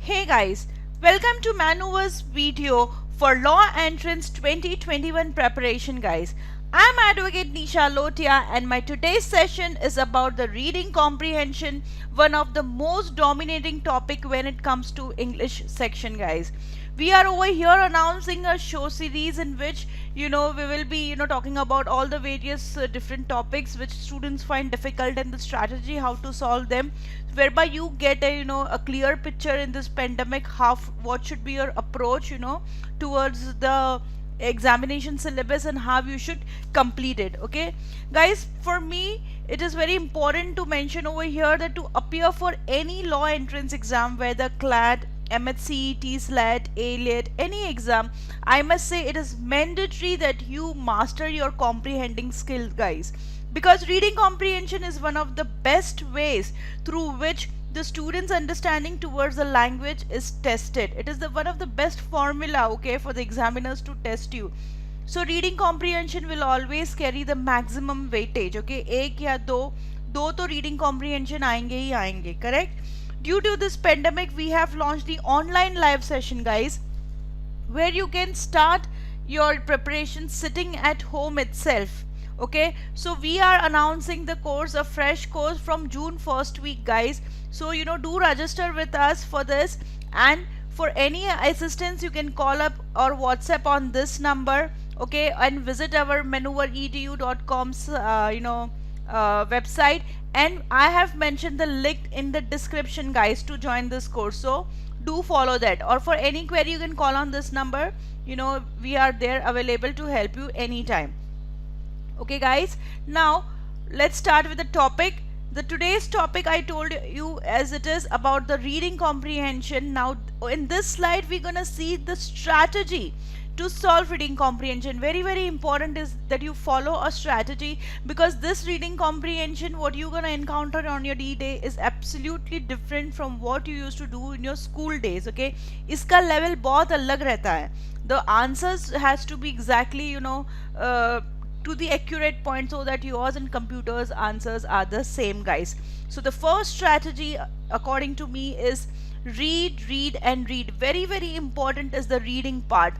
Hey guys, welcome to Manuva's video for Law Entrance 2021 preparation guys. I'm Advocate Nisha Lotia and my today's session is about the reading comprehension, one of the most dominating topic when it comes to English section guys. We are over here announcing a show series in which we will be talking about all the various different topics which students find difficult and the strategy how to solve them, whereby you get a clear picture in this pandemic how what should be your approach towards the examination syllabus and how you should complete it. Okay guys, for me it is very important to mention over here that to appear for any law entrance exam, whether CLAT, MHC, TSLAT, ALET, any exam, I must say it is mandatory that you master your comprehending skill guys, because reading comprehension is one of the best ways through which the students understanding towards the language is tested. It is the one of the best formula, okay, for the examiners to test you. So reading comprehension will always carry the maximum weightage. Okay, एक या दो तो reading comprehension आएंगे ही आएंगे, correct? Due to this pandemic, we have launched the online live session guys, where you can start your preparation sitting at home itself. Okay, so we are announcing the course, a fresh course from June 1st week guys. So do register with us for this, and for any assistance you can call up or WhatsApp on this number. Okay, and visit our manuvaredu.com's website, and I have mentioned the link in the description guys to join this course, so do follow that. Or for any query you can call on this number. We are there available to help you anytime. Okay guys, now let's start with the topic. The today's topic I told you as it is about the reading comprehension. Now in this slide we're gonna see the strategy to solve reading comprehension. Very important is that you follow a strategy, because this reading comprehension what you're gonna encounter on your D-Day is absolutely different from what you used to do in your school days. Okay, इसका level बहुत अलग रहता है. The answers has to be exactly to the accurate point, so that yours and computers answers are the same guys. So the first strategy according to me is read and read. Very important is the reading part.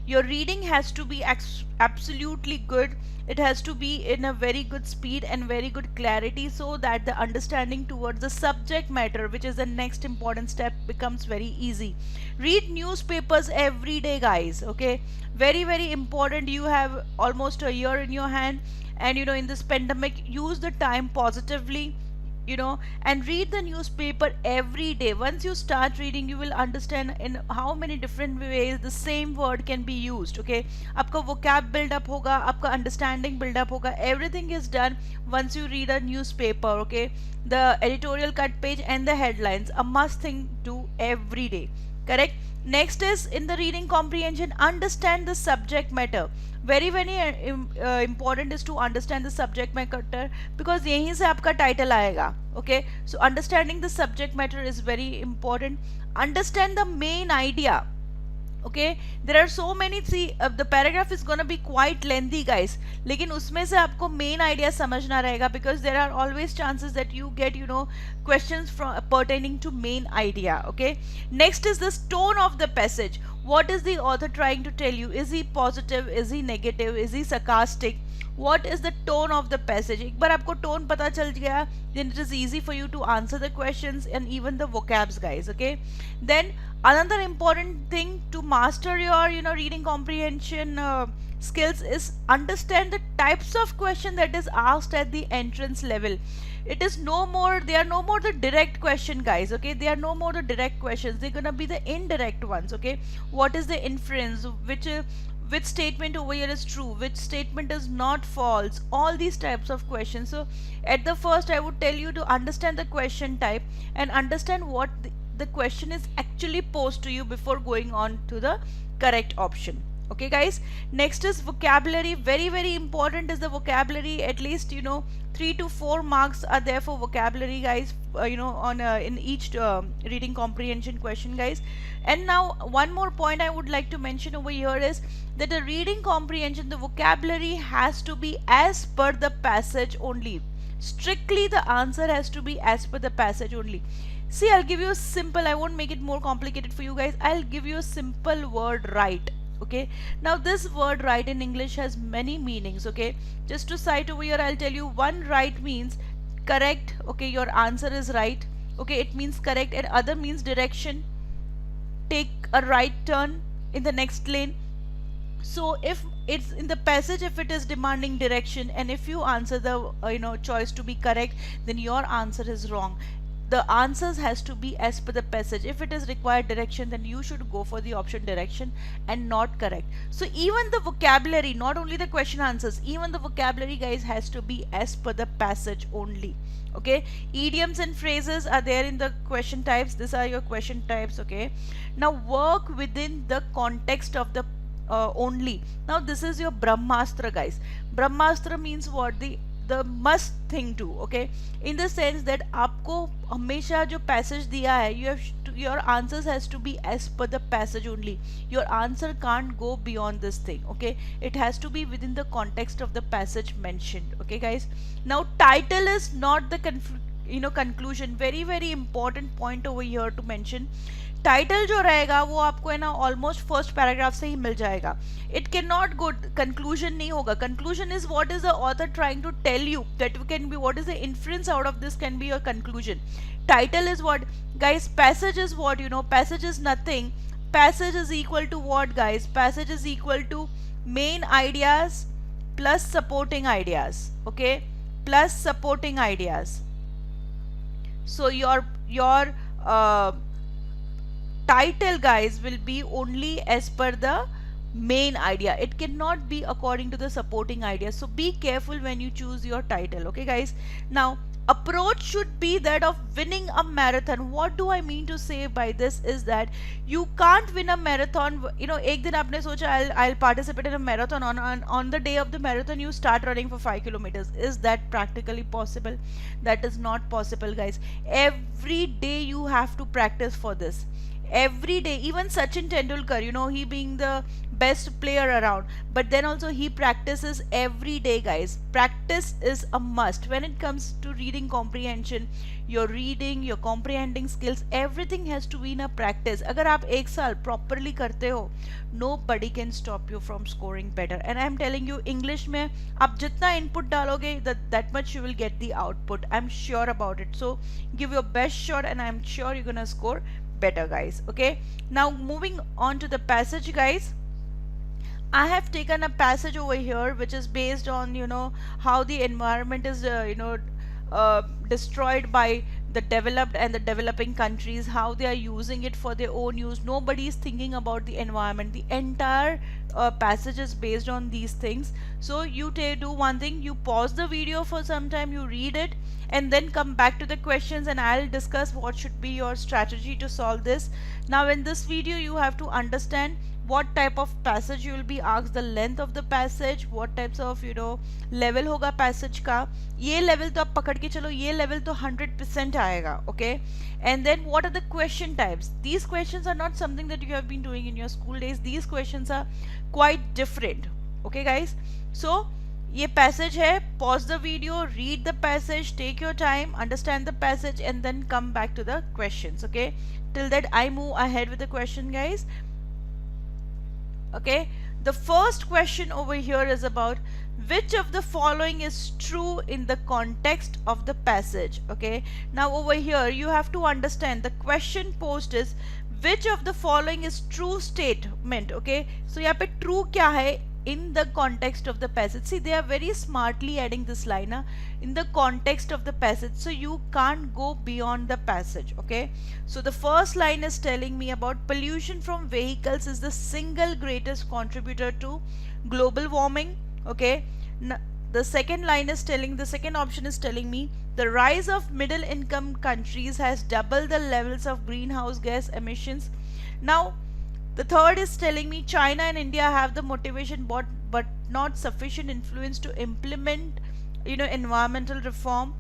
Your reading has to be absolutely good. It has to be in a very good speed and very good clarity, so that the understanding towards the subject matter, which is the next important step, becomes very easy. Read newspapers every day guys. Okay, very important. You have almost a year in your hand, and in this pandemic use the time positively, and read the newspaper every day. Once you start reading, you will understand in how many different ways the same word can be used. Okay, आपका vocab build up होगा, आपका understanding build up होगा. Everything is done once you read a newspaper. Okay, the editorial cut page and the headlines, a must thing to every day, correct? Next is in the reading comprehension, understand the subject matter. Very important is to understand the subject matter, because यहीं से आपका title आएगा. Okay, so understanding the subject matter is very important. Understand the main idea. Okay, there are so many, see the paragraph is gonna be quite lengthy guys, लेकिन उसमें से आपको main idea समझना रहेगा, because there are always chances that you get questions from pertaining to main idea. Okay, next is this tone of the passage. What is the author trying to tell you? Is he positive, is he negative, is he sarcastic? What is the tone of the passage? एक बार आपको tone पता चल गया, then it is easy for you to answer the questions and even the vocabs guys. Okay, then another important thing to master your reading comprehension skills is understand the types of question that is asked at the entrance level. It is no more, they are no more the direct question guys. Okay, they are no more the direct questions, they're gonna be the indirect ones. Okay, what is the inference, which statement over here is true, which statement is not false, all these types of questions. So at the first I would tell you to understand the question type and understand what the question is actually posed to you before going on to the correct option. Okay guys, next is vocabulary. Very important is the vocabulary. At least 3 to 4 marks are there for vocabulary guys, on in each reading comprehension question guys. And now one more point I would like to mention over here is that the reading comprehension, the vocabulary has to be as per the passage only. Strictly the answer has to be as per the passage only. See, I'll give you a simple, I won't make it more complicated for you guys. I'll give you a simple word right. Okay, now this word right in English has many meanings. Okay, just to cite over here, I'll tell you one right means correct. Okay, your answer is right. Okay, it means correct. And other means direction, take a right turn in the next lane. So if it's in the passage, if it is demanding direction, and if you answer the choice to be correct, then your answer is wrong. The answers has to be as per the passage. If it is required direction, then you should go for the option direction and not correct. So even the vocabulary, not only the question answers, even the vocabulary, guys, has to be as per the passage only. Okay, idioms and phrases are there in the question types. These are your question types. Okay, now work within the context of the only. Now this is your Brahmastra, guys. Brahmastra means what? The must thing to. Okay, in the sense that आपको हमेशा जो passage दिया है, your answers has to be as per the passage only. Your answer can't go beyond this thing. Okay, it has to be within the context of the passage mentioned. Okay, guys. Now title is not the conclusion. Very important point over here to mention. Title जो रहेगा वो आपको है ना almost first paragraph से ही मिल जाएगा. It can not go, conclusion नहीं होगा. Conclusion is what is the author trying to tell you, that can be what is the inference out of this can be your conclusion. Title is what guys, passage is what, passage is nothing. Passage is equal to what guys, passage is equal to main ideas plus supporting ideas. Okay, plus supporting ideas. So your title, guys, will be only as per the main idea. It cannot be according to the supporting idea. So be careful when you choose your title. Okay, guys. Now approach should be that of winning a marathon. What do I mean to say by this is that you can't win a marathon. एक दिन आपने सोचा I'll participate in a marathon. On the day of the marathon you start running for 5 kilometers. Is that practically possible? That is not possible, guys. Every day you have to practice for this. Every day. Even Sachin Tendulkar, he being the best player around, but then also he practices every day, guys. Practice is a must when it comes to reading comprehension. Your reading, your comprehending skills, everything has to be in a practice. अगर आप एक साल properly करते हो, nobody can stop you from scoring better. And I'm telling you, English में आप जितना input डालोगे, that much you will get the output. I'm sure about it. So give your best shot, and I'm sure you're gonna score better, guys. Okay, now moving on to the passage, guys. I have taken a passage over here which is based on how the environment is destroyed by the developed and the developing countries, how they are using it for their own use. Nobody is thinking about the environment. The entire passage is based on these things. So you do one thing, you pause the video for some time, you read it, and then come back to the questions, and I'll discuss what should be your strategy to solve this. Now in this video you have to understand what type of passage you will be asked, the length of the passage, what types of level होगा passage का. ये level तो आप पकड़ के चलो, ये level तो 100% आएगा. Okay, and then what are the question types? These questions are not something that you have been doing in your school days. These questions are quite different. Okay, guys. So ये passage है. Pause the video, read the passage, take your time, understand the passage, and then come back to the questions. Okay, till that I move ahead with the question, guys. Okay, the first question over here is about which of the following is true in the context of the passage. Okay, now over here you have to understand the question posed is which of the following is true statement. Okay, so यहाँ पे true क्या है in the context of the passage. See, they are very smartly adding this line in the context of the passage, so you can't go beyond the passage. Okay, so the first line is telling me about pollution from vehicles is the single greatest contributor to global warming. Okay, the second line is telling, the second option is telling me the rise of middle income countries has doubled the levels of greenhouse gas emissions. Now the third is telling me China and India have the motivation but not sufficient influence to implement environmental reform.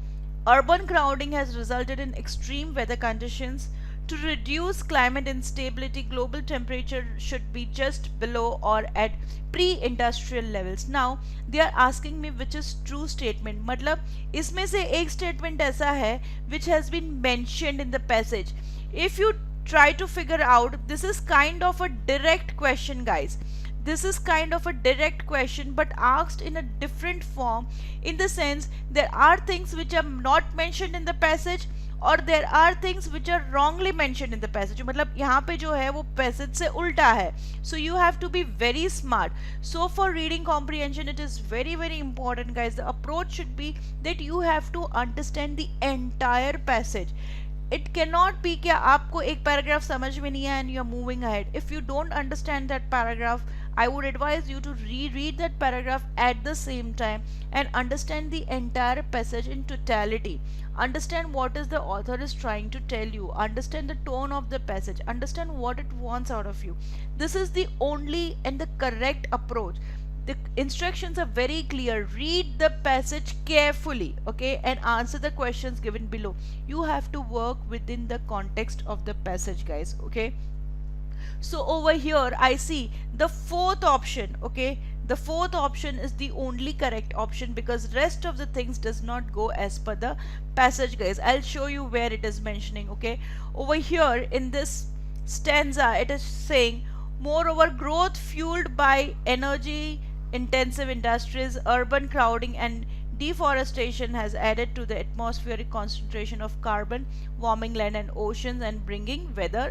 Urban crowding has resulted in extreme weather conditions. To reduce climate instability, global temperature should be just below or at pre-industrial levels. Now they are asking me which is true statement. मतलब इसमें से एक statement ऐसा है which has been mentioned in the passage. If you try to figure out, this is kind of a direct question, guys. This is kind of a direct question but asked in a different form, in the sense there are things which are not mentioned in the passage और there are things which are wrongly mentioned in the passage. मतलब यहाँ पे जो है वो passage से उल्टा है. So you have to be very smart. So for reading comprehension it is very very important guys. The approach should be that you have to understand the entire passage. It can not be कि आपको एक paragraph समझ में नहीं आया and you are moving ahead. If you don't understand that paragraph, I would advise you to reread that paragraph at the same time and understand the entire passage in totality. Understand what is the author is trying to tell you. Understand the tone of the passage. Understand what it wants out of you. This is the only and the correct approach. The instructions are very clear. Read the passage carefully, okay, and answer the questions given below. You have to work within the context of the passage, guys, okay. So over here I see the fourth option, okay. The fourth option is the only correct option because rest of the things does not go as per the passage, guys. I'll show you where it is mentioning, okay. Over here in this stanza it is saying, moreover, growth fueled by energy intensive industries, urban crowding and deforestation has added to the atmospheric concentration of carbon, warming land and oceans and bringing weather,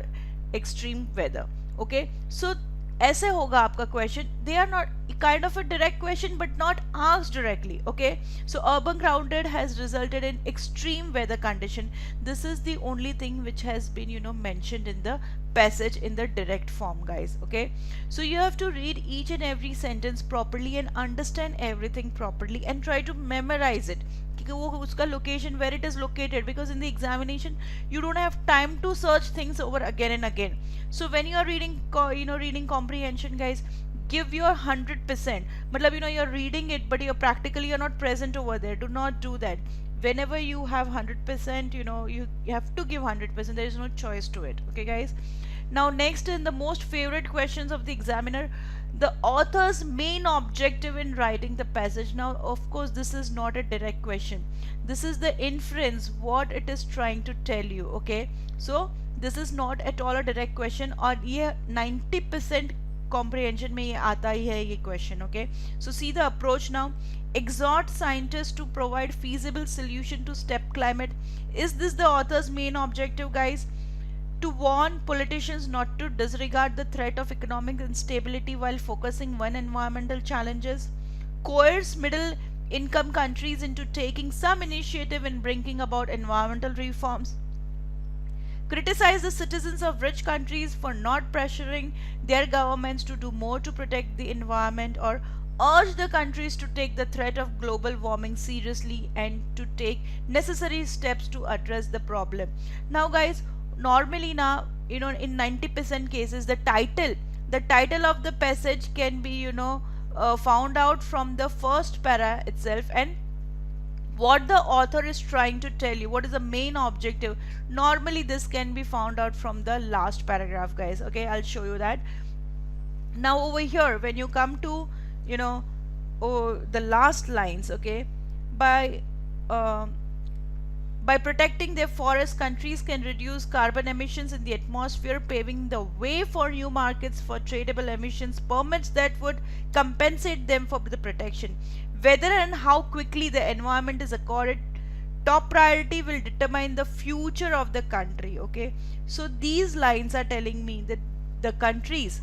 extreme weather, okay. So ऐसे होगा आपका question. They are not kind of a direct question but not asked directly, okay. So urban crowded has resulted in extreme weather condition. This is the only thing which has been mentioned in the passage in the direct form, guys, okay. So you have to read each and every sentence properly and understand everything properly and try to memorize it, कि वो उसका location, where it is located, because in the examination you don't have time to search things over again and again. So when you are reading reading comprehension, guys, give your 100%. मतलब you're reading it but you're practically you're not present over there. Do not do that. Whenever you have 100%, you have to give 100%. There is no choice to it, okay, guys. Now next, in the most favorite questions of the examiner, the author's main objective in writing the passage. Now of course this is not a direct question, this is the inference what it is trying to tell you, okay. So this is not at all a direct question और ये 90% comprehension में ये आता ही है ये question, okay. So see the approach now. Exhort scientists to provide feasible solution to step climate. Is this the author's main objective, guys? To warn politicians not to disregard the threat of economic instability while focusing on environmental challenges. Coerce middle income countries into taking some initiative in bringing about environmental reforms. Criticize the citizens of rich countries for not pressuring their governments to do more to protect the environment, or urge the countries to take the threat of global warming seriously and to take necessary steps to address the problem. Now guys, normally now in 90% cases the title of the passage can be found out from the first para itself, and what the author is trying to tell you, what is the main objective, normally this can be found out from the last paragraph, guys, okay. I'll show you that. Now over here when you come to the last lines, okay, by protecting their forests, countries can reduce carbon emissions in the atmosphere, paving the way for new markets for tradable emissions permits that would compensate them for the protection. Whether and how quickly the environment is accorded top priority will determine the future of the country, okay. So these lines are telling me that the countries,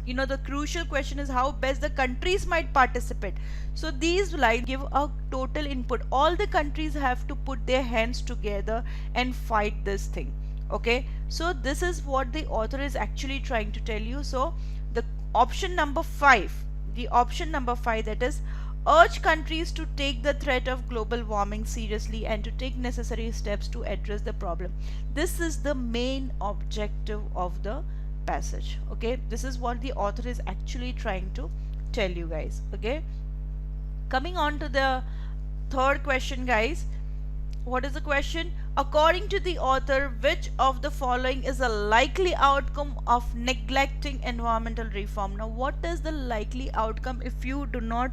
the crucial question is how best the countries might participate. So these lines give a total input. All the countries have to put their hands together and fight this thing, okay. So this is what the author is actually trying to tell you. So the option number 5, that is, urge countries to take the threat of global warming seriously and to take necessary steps to address the problem. This is the main objective of the passage, okay. This is what the author is actually trying to tell you, guys, okay. Coming on to the third question, guys. What is the question? According to the author, which of the following is a likely outcome of neglecting environmental reform? Now, what is the likely outcome if you do not,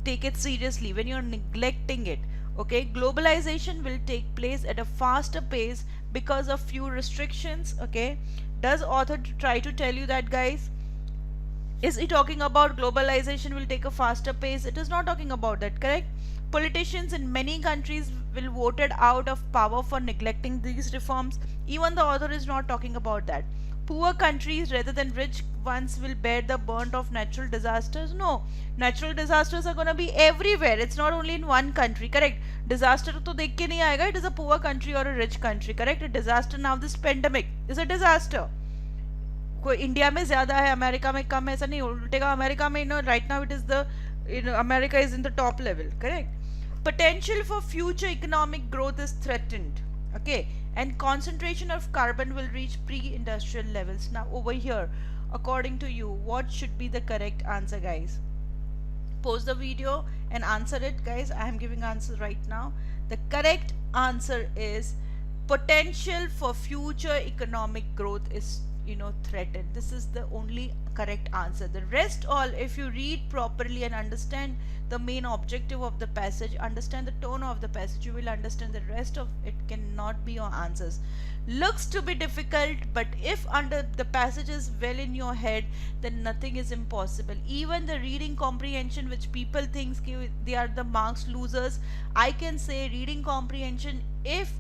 take it seriously, when you're neglecting it? Okay, globalization will take place at a faster pace because of few restrictions. Okay, does author try to tell you that, guys? Is he talking about globalization will take a faster pace? It is not talking about that, correct? Politicians in many countries will voted out of power for neglecting these reforms. Even the author is not talking about that. Poor countries rather than rich ones will bear the brunt of natural disasters. No, natural disasters are going to be everywhere. It's not only in one country, correct? Disaster to dekh ke nahi aayega. It is a poor country or a rich country, correct? A disaster, now this pandemic is a disaster. कोई India में ज्यादा है, America में कम है, ऐसा नहीं उल्टेगा. America में right now it is the America is in the top level, correct. Potential for future economic growth is threatened. Okay, and concentration of carbon will reach pre-industrial levels. Now over here, according to you, what should be the correct answer, guys? Pause the video and answer it, guys. I am giving answers right now. The correct answer is potential for future economic growth is threatened. This is the only correct answer. The rest all, if you read properly and understand the main objective of the passage, understand the tone of the passage, you will understand the rest of it cannot be your answers. Looks to be difficult, but if under the passage is well in your head, then nothing is impossible. Even the reading comprehension, which people think they are the marks losers, I can say reading comprehension, if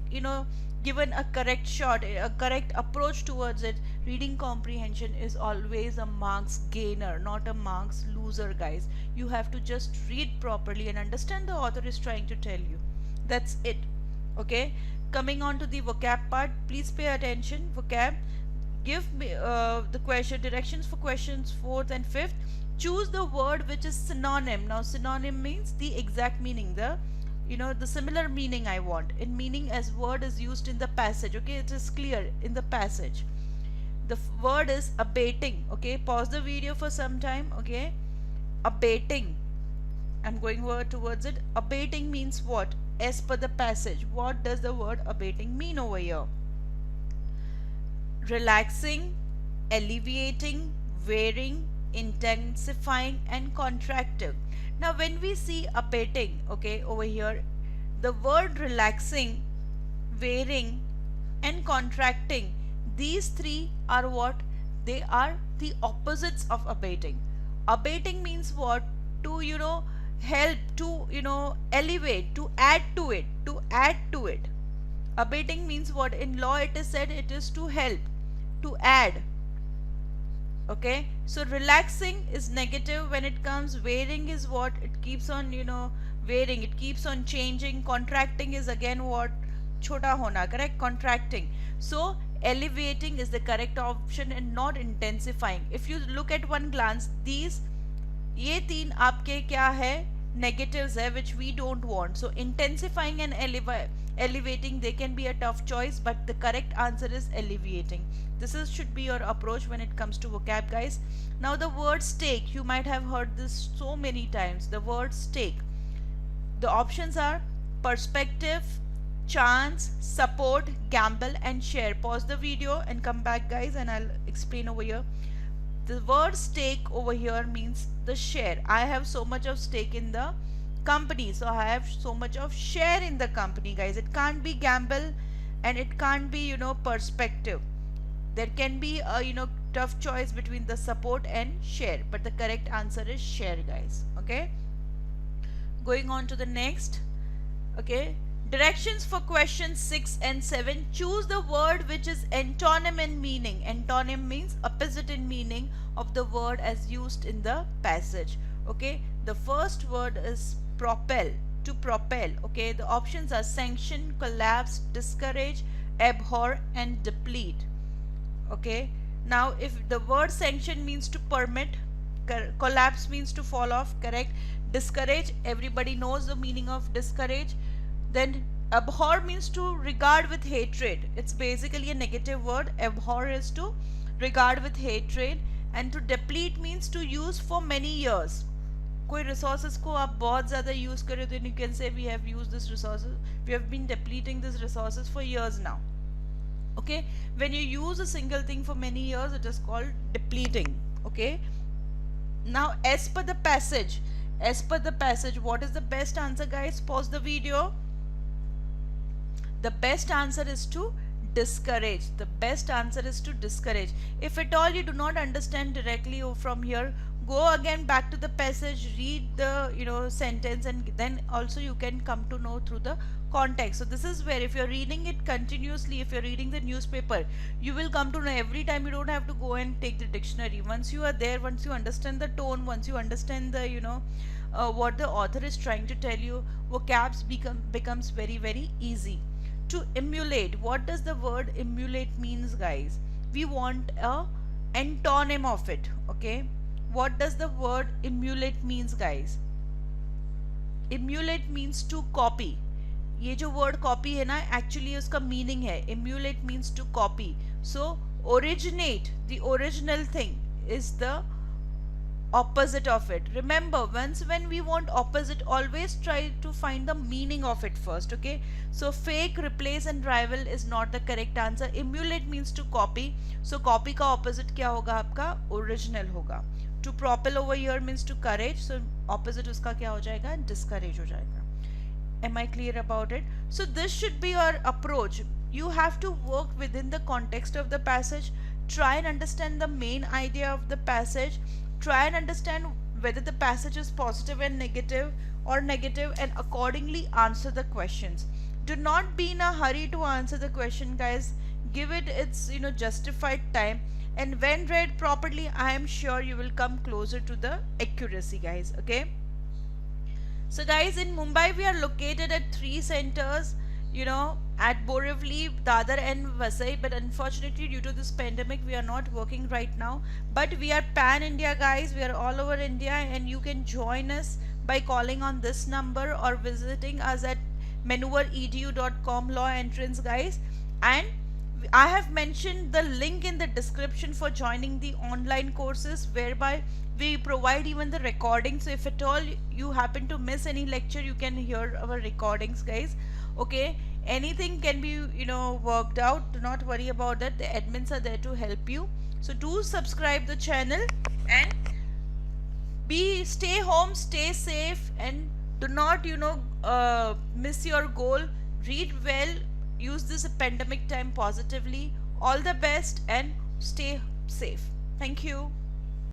given a correct shot, a correct approach towards it, reading comprehension is always a marks gainer, not a marks loser, guys. You have to just read properly and understand the author is trying to tell you. That's it. Okay, coming on to the vocab part, please pay attention. Vocab, give me the question directions for questions 4th and 5th. Choose the word which is synonym. Now synonym means the exact meaning, the similar meaning I want, in meaning as word is used in the passage. Okay, it is clear in the passage. The word is abating. Okay, pause the video for some time. Okay, abating, I'm going towards it. Abating means what? As per the passage, what does the word abating mean over here? Relaxing, alleviating, varying, intensifying and contracting. Now when we see abating, okay, over here, the word relaxing, varying and contracting, these three are what? They are the opposites of abating. Abating means what? To help, to elevate, to add to it, Abating means what? In law it is said it is to help, to add. Okay, so relaxing is negative when it comes. Varying is what? It keeps on varying, it keeps on changing. Contracting is again what? Chota hona, correct? Contracting. So elevating is the correct option and not intensifying. If you look at one glance, these ये तीन आपके क्या है? Negatives है, which we don't want. So intensifying and elevating, they can be a tough choice, but the correct answer is alleviating. This should be your approach when it comes to vocab, guys. Now the word stake, you might have heard this so many times. The word stake, the options are perspective, chance, support, gamble and share. Pause the video and come back, guys, and I'll explain over here. The word stake over here means the share. I have so much of stake in the company, so I have so much of share in the company, guys. It can't be gamble and it can't be perspective. There can be a tough choice between the support and share, but the correct answer is share, guys. Okay, going on to the next. Okay, directions for questions 6 and 7. Choose the word which is antonym in meaning. Antonym means opposite in meaning of the word as used in the passage. Okay, the first word is propel, to propel. Okay, the options are sanction, collapse, discourage, abhor and deplete. Okay, now if the word sanction means to permit, collapse means to fall off, correct? Discourage, everybody knows the meaning of discourage. Then abhor means to regard with hatred. It's basically a negative word. Abhor is to regard with hatred. And to deplete means to use for many years. कोई resources को आप बहुत ज़्यादा use करें तो you can say we have used this resources, we have been depleting these resources for years now. Okay, when you use a single thing for many years, it is called depleting. Okay, now as per the passage, what is the best answer, guys? Pause the video. The best answer is to discourage. The best answer is to discourage. If at all you do not understand directly from here, go again back to the passage, read the sentence, and then also you can come to know through the context. So this is where if you're reading it continuously, if you're reading the newspaper, you will come to know every time. You don't have to go and take the dictionary. Once you are there, once you understand the tone, once you understand the what the author is trying to tell you, vocabs becomes very easy. To emulate, what does the word emulate means, guys? We want a antonym of it. Okay, what does the word emulate means, guys? Emulate means to copy. ये जो word copy है ना, actually उसका meaning है emulate means to copy. So originate, the original thing, is the opposite of it. Remember, once when we want opposite, always try to find the meaning of it first. Okay, so fake, replace and rival is not the correct answer. Emulate means to copy, so copy का opposite क्या होगा आपका? Original होगा. To propel over here means to courage, so opposite उसका क्या हो जाएगा? Discourage हो जाएगा. Am I clear about it? So this should be your approach. You have to work within the context of the passage, try and understand the main idea of the passage, try and understand whether the passage is positive and negative or negative, and accordingly answer the questions. Do not be in a hurry to answer the question, guys. Give it its justified time, and when read properly, I am sure you will come closer to the accuracy, guys. Okay, so guys, in Mumbai we are located at 3 centers, at Borivali, Dadar and Vasai, but unfortunately due to this pandemic we are not working right now. But we are pan India, guys. We are all over India, and you can join us by calling on this number or visiting us at maneuveredu.com law entrance, guys. And I have mentioned the link in the description for joining the online courses, whereby we provide even the recording. So if at all you happen to miss any lecture, you can hear our recordings, guys. Okay, anything can be worked out. Do not worry about that. The admins are there to help you. So do subscribe the channel, and stay home, stay safe, and do not miss your goal. Read well, use this pandemic time positively. All the best and stay safe. Thank you.